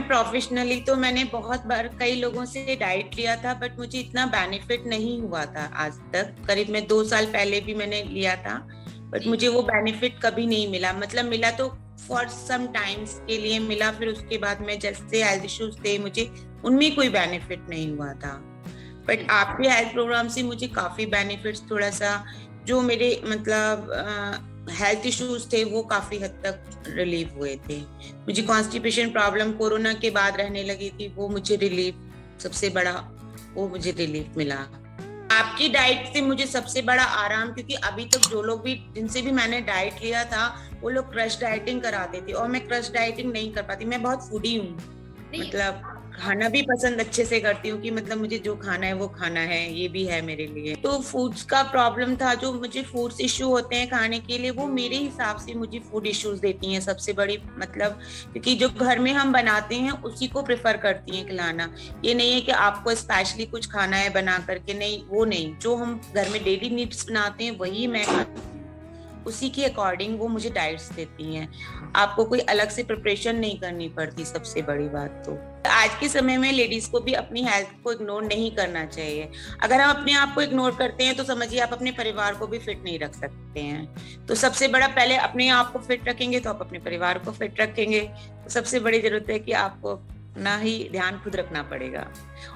मैं प्रोफेशनली तो मैंने बहुत बार कई लोगों से डाइट लिया था, बट मुझे इतना बेनिफिट नहीं हुआ था आज तक। करीब मैं 2 साल पहले भी मैंने लिया था, बट जी। मुझे वो बेनिफिट कभी नहीं मिला। मतलब मिला तो फॉर सम टाइम्स के लिए मिला, फिर उसके बाद में जैसे हेल्थ इश्यूज थे मुझे, उनमें कोई बेनिफिट नहीं हुआ था। बट जी। आपके हेल्थ प्रोग्राम से मुझे काफी बेनिफिट्स, थोड़ा सा जो मेरे मतलब हेल्थ इश्यूज थे वो काफी हद तक रिलीव हुए थे। मुझे कॉन्स्टिपेशन प्रॉब्लम कोरोना के बाद रहने लगी थी, वो मुझे रिलीफ सबसे बड़ा, वो मुझे रिलीफ मिला। आपकी डाइट से मुझे सबसे बड़ा आराम, क्योंकि अभी तक जो लोग भी जिनसे भी मैंने डाइट लिया था वो लोग क्रश डाइटिंग कराते थे, और मैं क्रश डाइटिंग नहीं कर पाती। मैं बहुत फूडी हूँ, नहीं। मतलब खाना भी पसंद अच्छे से करती हूँ कि मतलब मुझे जो खाना है वो खाना है, ये भी है मेरे लिए। तो फूड्स का प्रॉब्लम था, जो मुझे फूड्स इश्यू होते हैं खाने के लिए, वो मेरे हिसाब से मुझे फूड इश्यूज देती हैं सबसे बड़ी। मतलब क्योंकि जो घर में हम बनाते हैं उसी को प्रेफर करती हैं खिलाना। ये नहीं है कि आपको स्पेशली कुछ खाना है बना करके, नहीं, वो नहीं। जो हम घर में डेली नीड्स बनाते हैं वही मैं खाती हूँ, उसी के अकॉर्डिंग वो मुझे डाइट्स देती हैं। आपको कोई अलग से प्रिपरेशन नहीं करनी पड़ती, सबसे बड़ी बात तो। आज के समय में लेडीज को भी अपनी हेल्थ को इग्नोर नहीं करना चाहिए। अगर हम अपने आप को इग्नोर करते हैं तो समझिए आप अपने परिवार को भी फिट नहीं रख सकते हैं। तो सबसे बड़ा, पहले अपने आप को फिट रखेंगे तो आप अपने परिवार को फिट रखेंगे। तो सबसे बड़ी जरूरत है कि आपको अपना ही ध्यान खुद रखना पड़ेगा,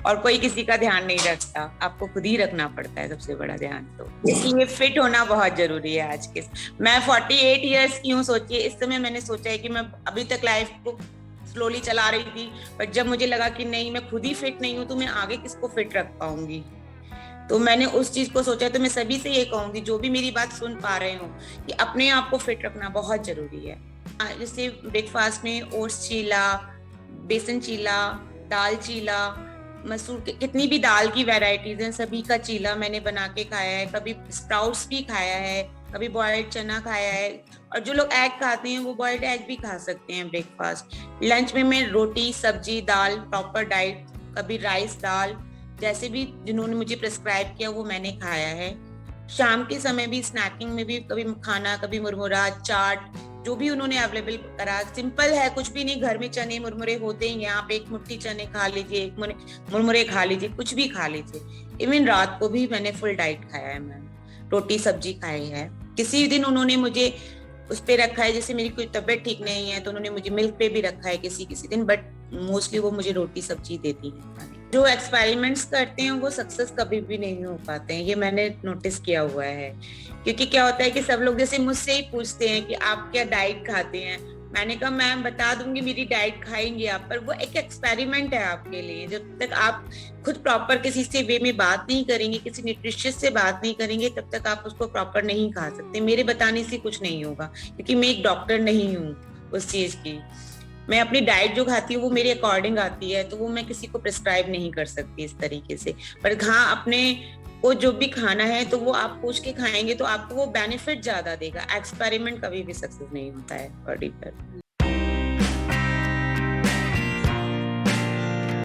और कोई किसी का ध्यान नहीं रखता, आपको खुद ही रखना पड़ता है सबसे बड़ा ध्यान। तो इसलिए फिट होना बहुत जरूरी है आज के। मैं 48 ईयर्स की हूँ, सोचिए। इस समय मैंने सोचा है कि मैं अभी तक लाइफ को स्लोली चला रही थी, बट जब मुझे लगा कि नहीं, मैं खुद ही फिट नहीं हूँ तो मैं आगे किसको फिट रख पाऊंगी, तो मैंने उस चीज को सोचा। तो मैं सभी से ये कहूंगी, जो भी मेरी बात सुन पा रहे हो, कि अपने आप को फिट रखना बहुत जरूरी है। जैसे ब्रेकफास्ट में ओट्स चीला, बेसन चीला, दाल चीला, मसूर के कितनी भी दाल की वैरायटीज हैं, सभी का चीला मैंने बना के खाया है। कभी स्प्राउट्स भी खाया है, कभी बॉइल्ड चना खाया है। और जो लोग एग खाते हैं वो बॉइल्ड एग भी खा सकते हैं ब्रेकफास्ट। लंच में मैं रोटी, सब्जी, दाल, प्रॉपर डाइट, कभी राइस दाल, जैसे भी जिन्होंने मुझे प्रिस्क्राइब किया वो मैंने खाया है। शाम के समय भी स्नैकिंग में भी कभी खाना, कभी मुरमुरा, चाट, जो भी उन्होंने अवेलेबल करा। सिंपल है, कुछ भी नहीं, घर में चने मुरमुरे होते ही हैं, आप एक मुट्ठी चने खा लीजिए, एक मुरमुरे खा लीजिए, कुछ भी खा लीजिए। इवन रात को भी मैंने फुल डाइट खाया है, मैंने रोटी सब्जी खाई है। किसी दिन उन्होंने मुझे उस पे रखा है, जैसे मेरी कोई तबीयत ठीक नहीं है तो उन्होंने मुझे मिल्क पे भी रखा है किसी किसी दिन, बट मोस्टली वो मुझे रोटी सब्जी देती है खाने। जो एक्सपेरिमेंट्स करते हैं वो सक्सेस कभी भी नहीं हो पाते हैं, ये मैंने नोटिस किया हुआ है। क्योंकि क्या होता है कि सब लोग जैसे मुझसे ही पूछते हैं कि आप क्या डाइट खाते हैं। मैंने कहा मैम बता दूंगी मेरी डाइट, खाएंगे आप, पर वो एक एक्सपेरिमेंट है आपके लिए। जब तक आप खुद प्रॉपर किसी से वे में बात नहीं करेंगे, किसी न्यूट्रिशियस से बात नहीं करेंगे, तब तक आप उसको प्रॉपर नहीं खा सकते। मेरे बताने से कुछ नहीं होगा, क्योंकि मैं एक डॉक्टर नहीं हूँ उस चीज की। मैं अपनी डाइट जो खाती हूँ वो मेरे अकॉर्डिंग आती है, तो वो मैं किसी को प्रिस्क्राइब नहीं कर सकती इस तरीके से। पर हाँ, अपने को जो भी खाना है तो वो आप पूछ के खाएंगे तो आपको वो बेनिफिट ज्यादा देगा। एक्सपेरिमेंट कभी भी सक्सेस नहीं होता है बॉडी पर।